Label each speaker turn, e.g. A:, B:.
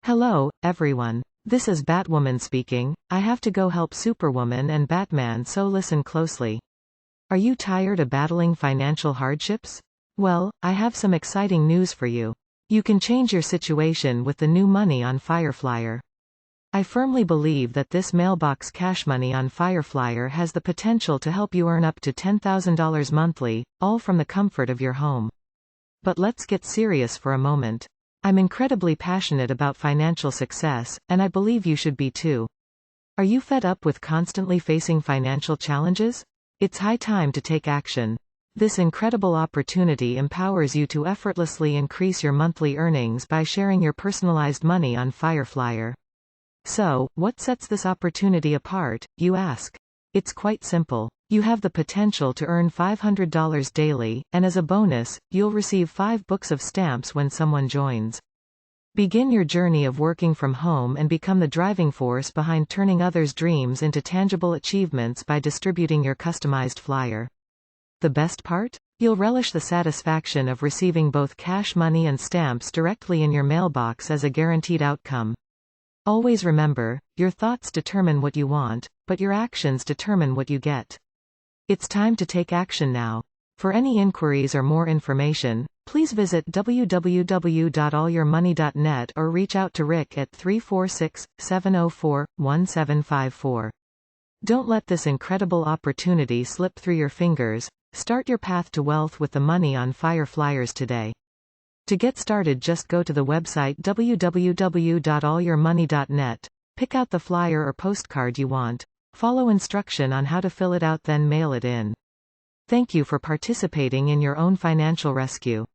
A: Hello, everyone. This is Batwoman speaking. I have to go help Superwoman and Batman, so listen closely. Are you tired of battling financial hardships? Well, I have some exciting news for you. You can change your situation with the new money on Fireflyer. I firmly believe that this mailbox cash money on Fireflyer has the potential to help you earn up to $10,000 monthly, all from the comfort of your home. But let's get serious for a moment. I'm incredibly passionate about financial success, and I believe you should be too. Are you fed up with constantly facing financial challenges? It's high time to take action. This incredible opportunity empowers you to effortlessly increase your monthly earnings by sharing your personalized money on Fireflyer. So, what sets this opportunity apart, you ask? It's quite simple. You have the potential to earn $500 daily, and as a bonus, you'll receive 5 books of stamps when someone joins. Begin your journey of working from home and become the driving force behind turning others' dreams into tangible achievements by distributing your customized flyer. The best part? You'll relish the satisfaction of receiving both cash money and stamps directly in your mailbox as a guaranteed outcome. Always remember, your thoughts determine what you want, but your actions determine what you get. It's time to take action now. For any inquiries or more information, please visit www.allyourmoney.net or reach out to Rick at 346-704-1754. Don't let this incredible opportunity slip through your fingers. Start your path to wealth with the money on Fireflyers today. To get started, just go to the website www.allyourmoney.net, pick out the flyer or postcard you want, follow instruction on how to fill it out, then mail it in. Thank you for participating in your own financial rescue.